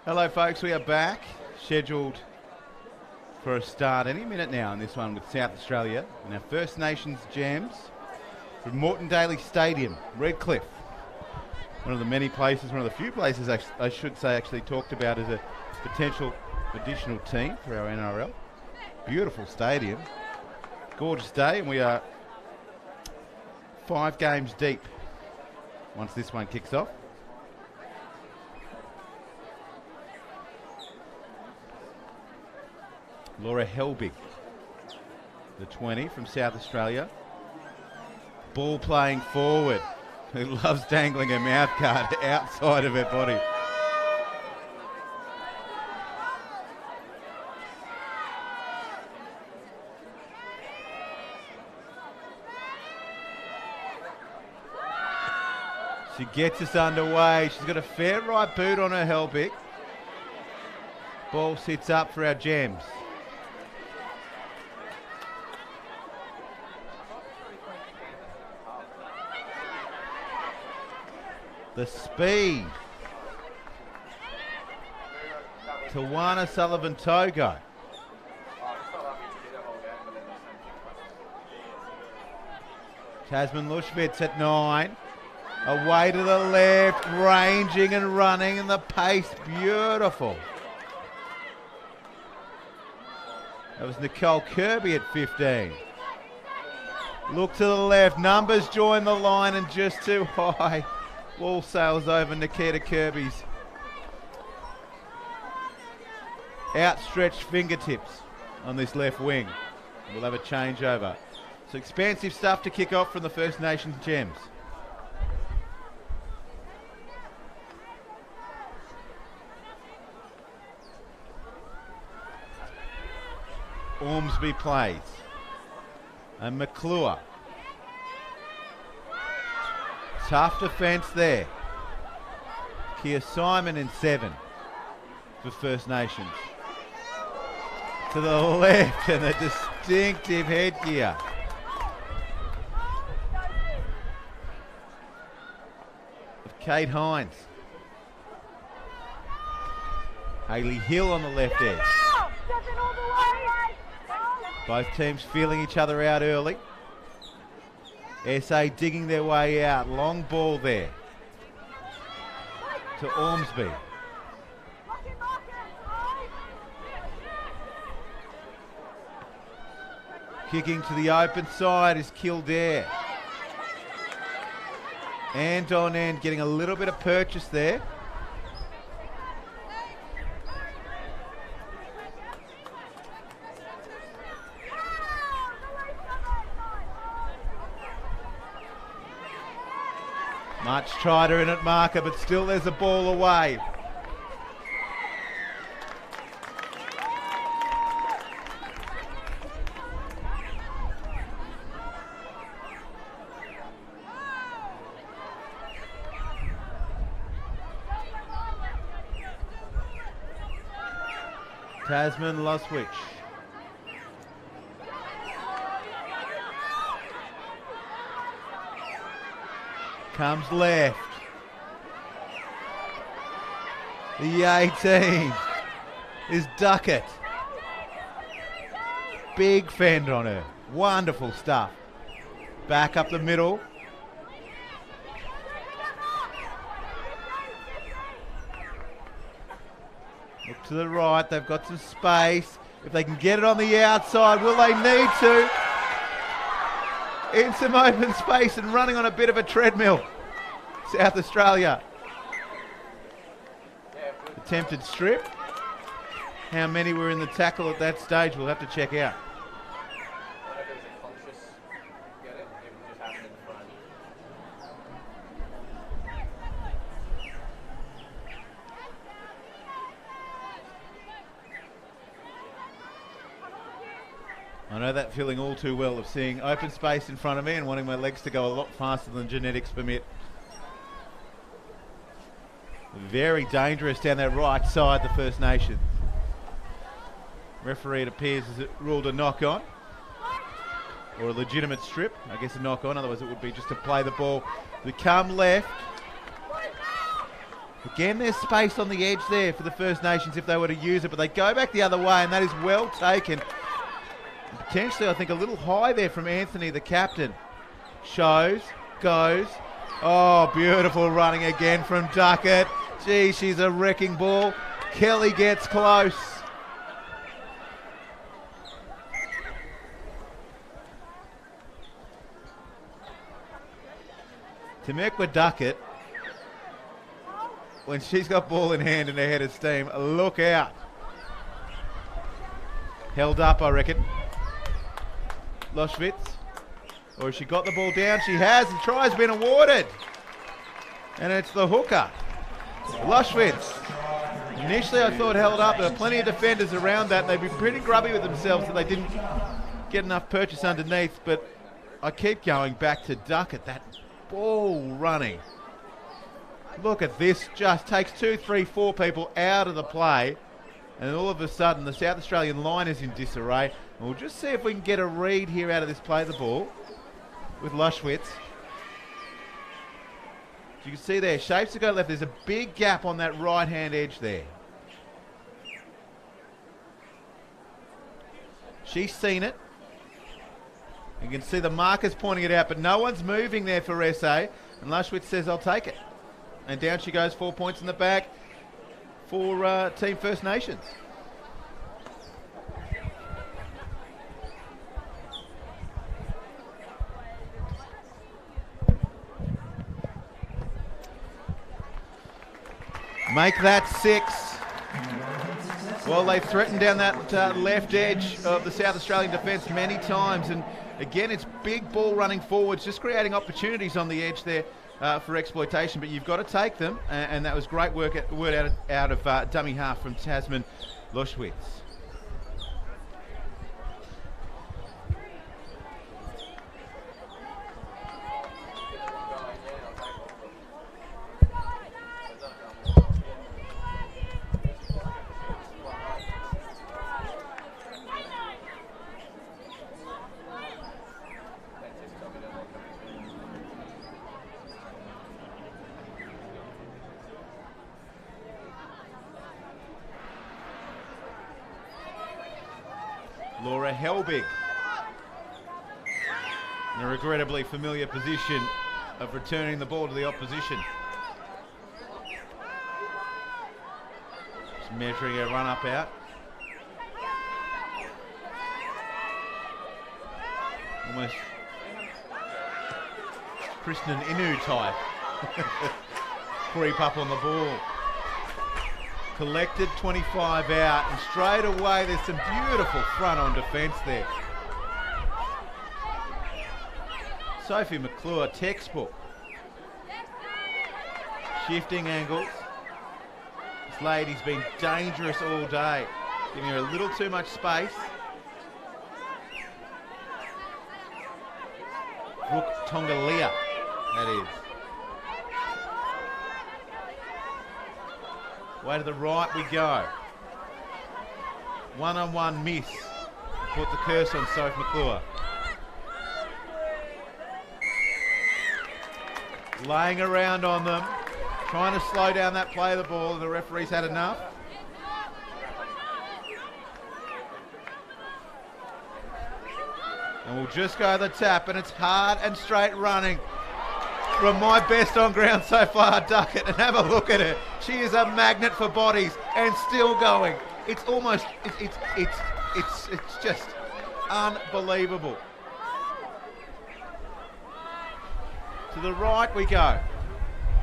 Hello folks, we are back, scheduled for a start any minute now in this one with South Australia and our First Nations Jams from Moreton Daly Stadium, Redcliffe. One of the many places, one of the few places I should say actually talked about as a potential additional team for our NRL. Beautiful stadium, gorgeous day, and we are 5 games deep once this one kicks off. Laura Helbig, the 20 from South Australia. Ball playing forward, who loves dangling her mouth guard outside of her body. She gets us underway. She's got a fair right boot on her, Helbig. Ball sits up for our Gems. The speed. Tawana Sullivan-Togo. Tasman Lushvitz at 9. Away to the left, ranging and running, and the pace beautiful. That was Nicole Kirby at 15. Look to the left, numbers join the line and just too high. Ball sails over Nikita Kirby's outstretched fingertips on this left wing. We'll have a changeover. So expansive stuff to kick off from the First Nations Gems. Ormsby plays. And McClure. Tough defence there. Kia Simon in 7 for First Nations. To the left and the distinctive headgear. Of Kate Hines. Hayley Hill on the left edge. Both teams feeling each other out early. SA digging their way out. Long ball there to Ormsby. Kicking to the open side is Kildare. End on end, getting a little bit of purchase there. Much tighter in at marker, but still there's a ball away. Tasman Loswich. Comes left. The 18 is Duckett. Big fend on her. Wonderful stuff. Back up the middle. Look to the right. They've got some space. If they can get it on the outside, will they need to? In some open space and running on a bit of a treadmill. South Australia. Attempted strip. How many were in the tackle at that stage, we'll have to check out. I know that feeling all too well of seeing open space in front of me and wanting my legs to go a lot faster than genetics permit. Very dangerous down that right side, the First Nations. Referee, it appears, has ruled a knock on. Or a legitimate strip. I guess a knock on, otherwise it would be just to play the ball. We come left. Again, there's space on the edge there for the First Nations if they were to use it, but they go back the other way, and that is well taken. Potentially, I think, a little high there from Anthony, the captain. Shows, goes. Oh, beautiful running again from Duckett. Gee, she's a wrecking ball. Kelly gets close. Temekwa Duckett, when she's got ball in hand and her head of steam, look out. Held up, I reckon. Loschwitz. Or has she got the ball down? She has. The try has been awarded. And it's the hooker. Loschwitz. Initially I thought held up. There were plenty of defenders around that. They'd be pretty grubby with themselves that they didn't get enough purchase underneath. But I keep going back to Duckett. That ball running. Look at this. Just takes 2, 3, 4 people out of the play. And all of a sudden the South Australian line is in disarray. And we'll just see if we can get a read here out of this play the ball with Loschwitz. You can see there, shapes to go left. There's a big gap on that right-hand edge there. She's seen it. You can see the markers pointing it out, but no one's moving there for SA. And Loschwitz says, I'll take it. And down she goes, 4 points in the back for Team First Nations. Make that 6. Well, they threatened down that left edge of the South Australian defence many times. And again, it's big ball running forwards, just creating opportunities on the edge there for exploitation. But you've got to take them. And that was great work out of dummy half from Tasman Loschwitz. Laura Helbig in a regrettably familiar position of returning the ball to the opposition. Just measuring her run up out. Almost Kristen Inu type. Creep up on the ball. Collected 25 out, and straight away there's some beautiful front on defence there. Sophie McClure, textbook. Shifting angles. This lady's been dangerous all day, giving her a little too much space. Brooke Tongalia, that is. Way to the right we go. One-on-one miss. Put the curse on Sophie McClure. Laying around on them. Trying to slow down that play of the ball, and the referee's had enough. And we'll just go the tap, and it's hard and straight running from my best on ground so far, Duckett, and have a look at her. She is a magnet for bodies and still going. It's almost, it's just unbelievable. To the right we go,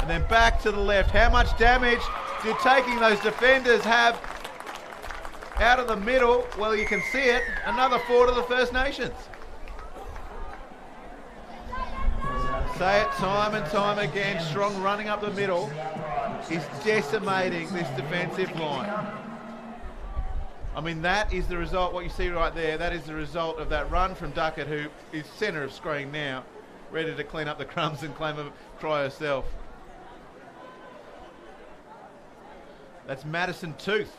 and then back to the left. How much damage do taking those defenders have out of the middle? Well, you can see it. Another 4 to the First Nations. Say it time and time again, Strong running up the middle is decimating this defensive line. I mean, that is the result, what you see right there, that is the result of that run from Duckett, who is centre of screen now, ready to clean up the crumbs and claim a try herself. That's Madison Tooth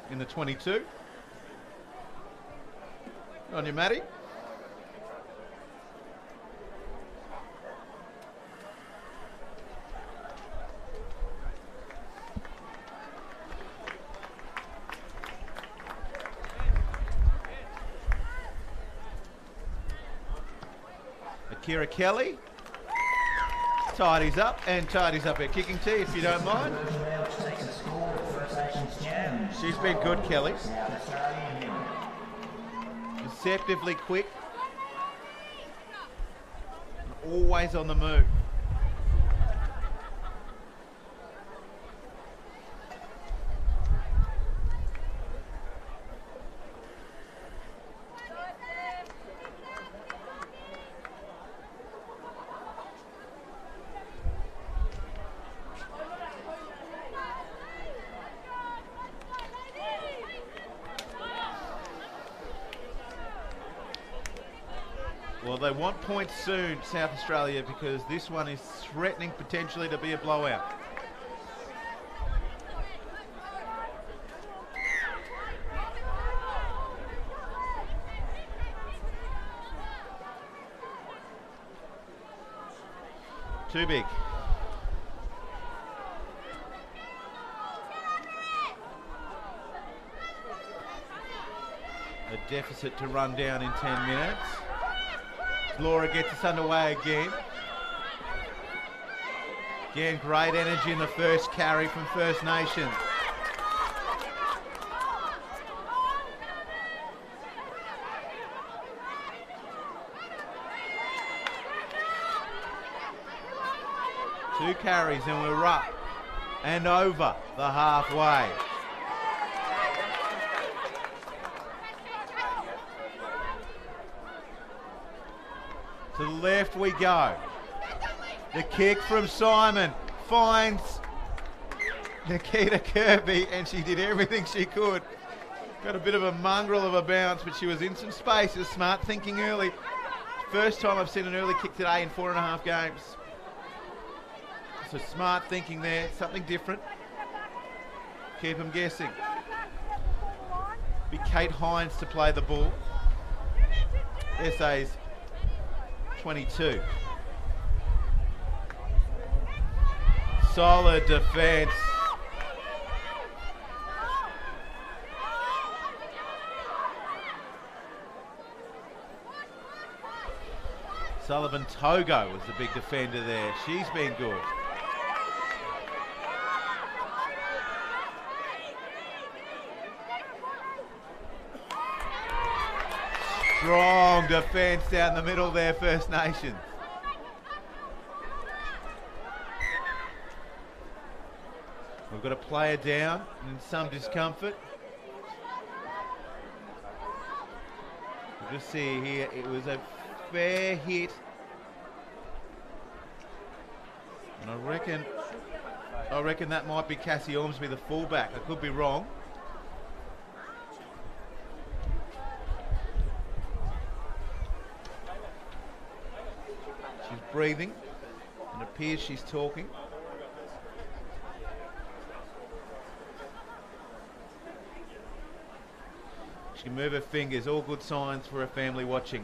in the 22. On you, Matty. Kira Kelly tidies up and tidies up her kicking tee, if you don't mind. She's been good, Kelly. Deceptively quick. Always on the move. Well, they want points soon, South Australia, because this one is threatening potentially to be a blowout. Too big. A deficit to run down in 10 minutes. Laura gets us underway again. Again, great energy in the first carry from First Nations. Two carries and we're up and over the halfway. To the left we go. The kick from Simon finds Nikita Kirby, and she did everything she could. Got a bit of a mongrel of a bounce, but she was in some spaces. Smart thinking early. First time I've seen an early kick today in 4.5 games. So smart thinking there, something different. Keep them guessing. Be Kate Hines to play the ball. SA's 22. Solid defence. Sullivan Togo was the big defender there. She's been good. Strong defence down the middle there, First Nations. We've got a player down and in some discomfort. We'll just see here, it was a fair hit. And I reckon that might be Cassie Ormsby, the fullback. I could be wrong. She's breathing, and it appears she's talking. She can move her fingers, all good signs for her family watching.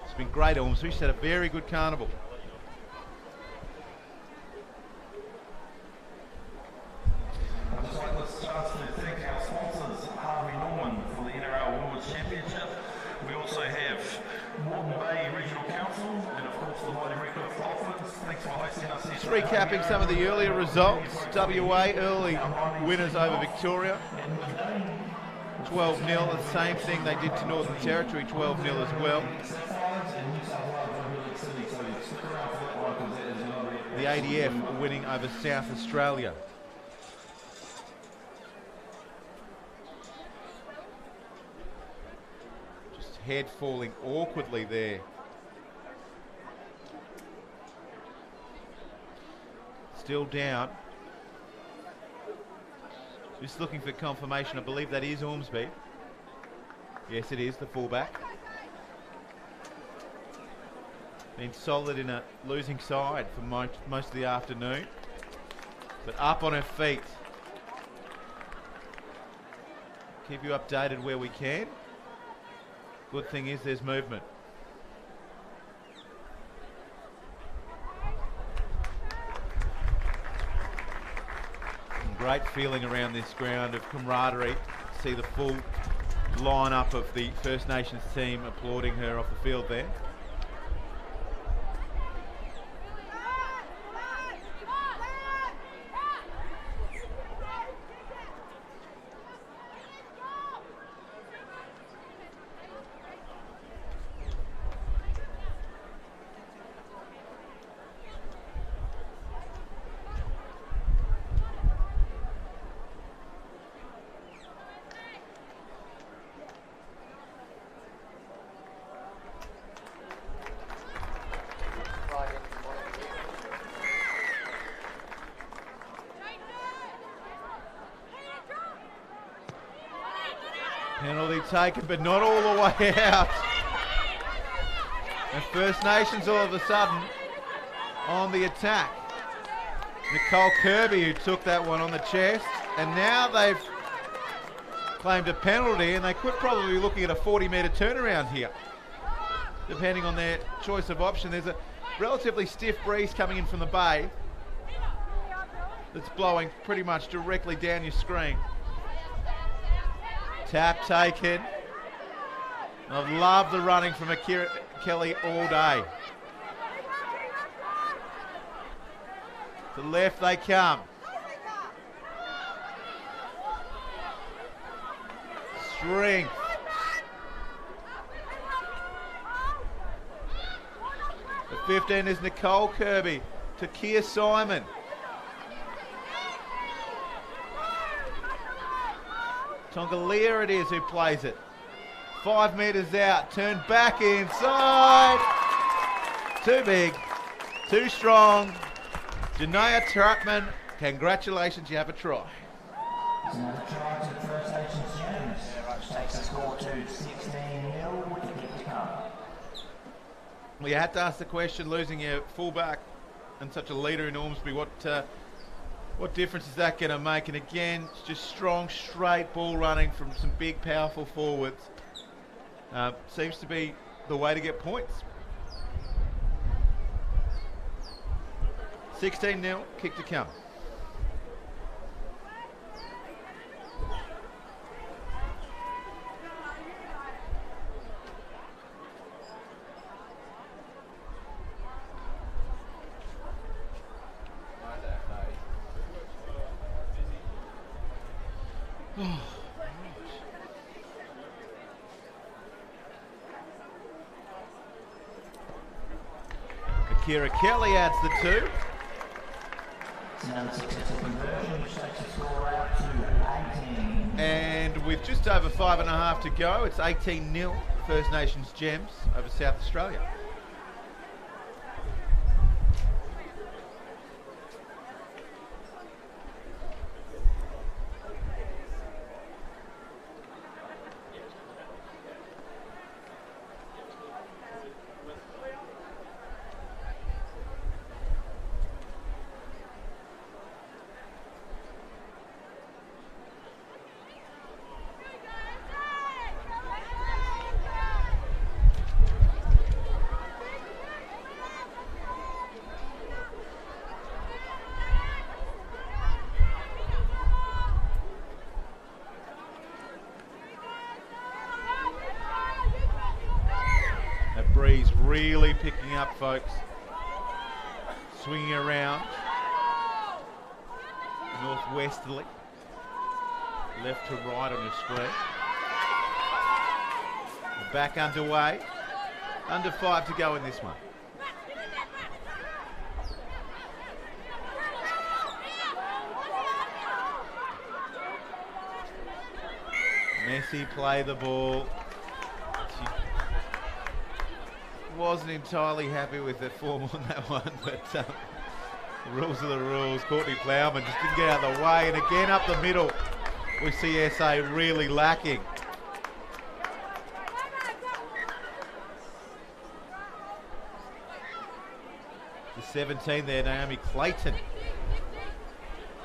It's been great, Ormsby. She's had a very good carnival. I'd just like this chance to thank our sponsors, Harvey for the NRL Women's Championship. We also have Moreton Bay Regional Council and of course the Mighty Redcliffe Dolphins. Thanks for hosting us here. Just recapping some of the earlier results. WA early winners over Victoria. 12-0, the same thing they did to Northern Territory, 12-0 as well. The ADF winning over South Australia. Just head falling awkwardly there. Still down. Just looking for confirmation. I believe that is Ormsby. Yes, it is, the fullback. Been solid in a losing side for most of the afternoon. But up on her feet. Keep you updated where we can. Good thing is there's movement. Great feeling around this ground of camaraderie. See the full lineup of the First Nations team applauding her off the field there. Penalty taken, but not all the way out. And First Nations all of a sudden on the attack. Nicole Kirby, who took that one on the chest, and now they've claimed a penalty, and they could probably be looking at a 40-metre turnaround here, depending on their choice of option. There's a relatively stiff breeze coming in from the bay that's blowing pretty much directly down your screen. Tap taken. I've loved the running from Akira Kelly all day. To the left they come. Strength. The 15 is Nicole Kirby to Kia Simon. Tongalia it is who plays it. 5 metres out, turn back inside. Too big, too strong. Janaya Trapman, congratulations, you have a try. It's another try to the First Nations Gems, which takes the score to 16-0 with the kick to come. Well, you had to ask the question, losing your fullback and such a leader in Ormsby, what difference is that going to make? And again, it's just strong, straight ball running from some big, powerful forwards. Seems to be the way to get points. 16-0, kick to come. Akira Kelly adds the 2. It's another successful conversion, which takes the score out to 18. And with just over 5.5 to go, it's 18-0 First Nations Gems over South Australia. Breeze really picking up, folks. Swinging around. Northwesterly. Left to right on your screen. Back underway. Under 5 to go in this one. Messi play the ball. Wasn't entirely happy with the form on that one, but the rules are the rules. Courtney Plowman just didn't get out of the way, and again up the middle we see SA really lacking. The 17 there, Naomi Clayton.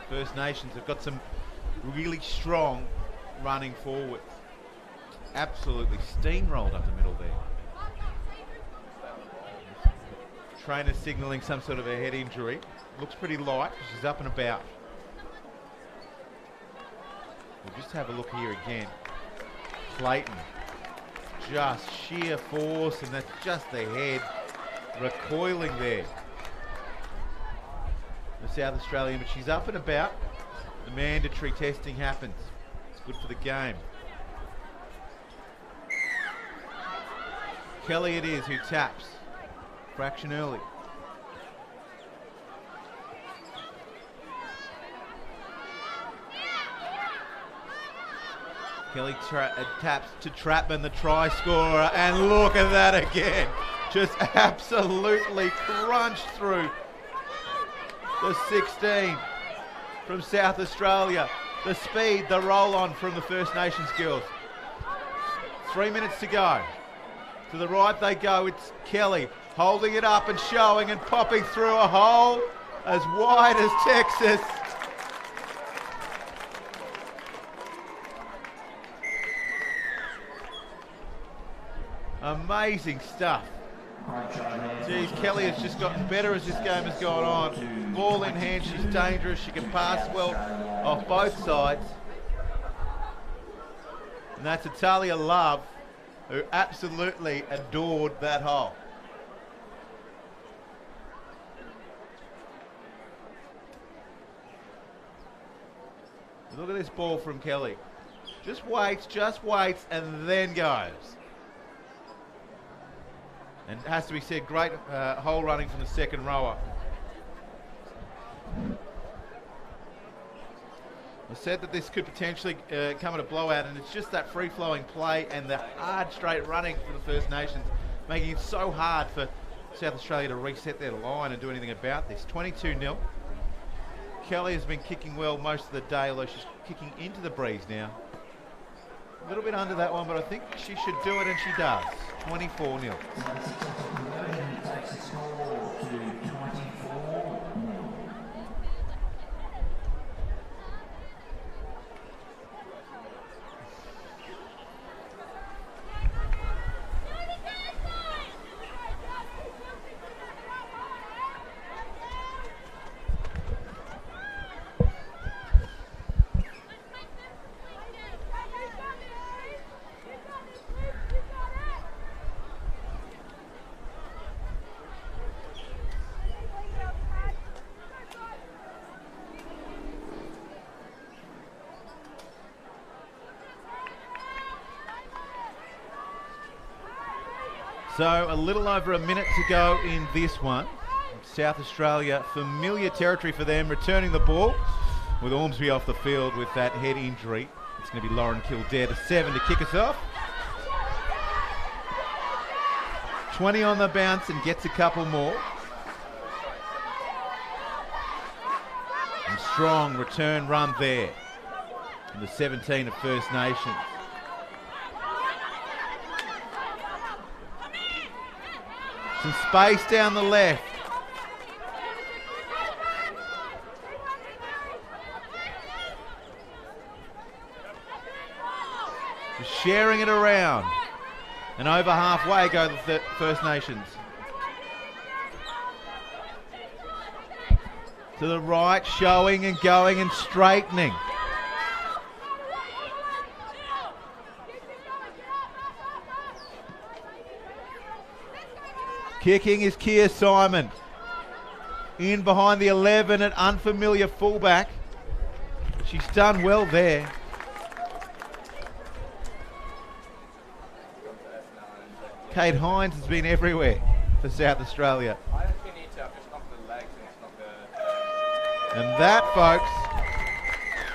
First Nations have got some really strong running forwards. Absolutely steamrolled up the middle there. Trainer signalling some sort of a head injury. Looks pretty light. She's up and about. We'll just have a look here again. Clayton. Just sheer force, and that's just the head recoiling there. The South Australian, but she's up and about. The mandatory testing happens. It's good for the game. Kelly it is who taps. Fraction early. Kelly taps to Trapman, the try scorer, and look at that again. Just absolutely crunched through the 16 from South Australia. The speed, the roll on from the First Nations girls. 3 minutes to go. To the right they go. It's Kelly holding it up and showing and popping through a hole as wide as Texas. Amazing stuff. Geez, Kelly has just gotten better as this game has gone on. Ball in hand, she's dangerous. She can pass well off both sides. And that's Atalia Love, who absolutely adored that hole. Look at this ball from Kelly. Just waits, and then goes. And it has to be said, great hole running from the second rower. I said that this could potentially come at a blowout, and it's just that free-flowing play and the hard straight running for the First Nations, making it so hard for South Australia to reset their line and do anything about this. 22-0. Kelly has been kicking well most of the day, although she's kicking into the breeze now. A little bit under that one, but I think she should do it, and she does. 24-0. So a little over a minute to go in this one. South Australia, familiar territory for them, returning the ball with Ormsby off the field with that head injury. It's going to be Lauren Kildare to 7 to kick us off. 20 on the bounce and gets a couple more. And strong return run there in the 17 of First Nations. Some space down the left. Just sharing it around. And over halfway go the First Nations. To the right, showing and going and straightening. Kicking is Kia Simon. In behind the 11 at unfamiliar fullback. She's done well there. Kate Hines has been everywhere for South Australia. And that, folks,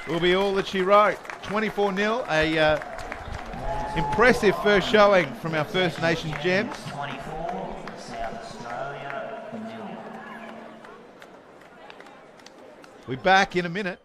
will be all that she wrote. 24-0, a impressive first showing from our First Nations gems. We're back in a minute.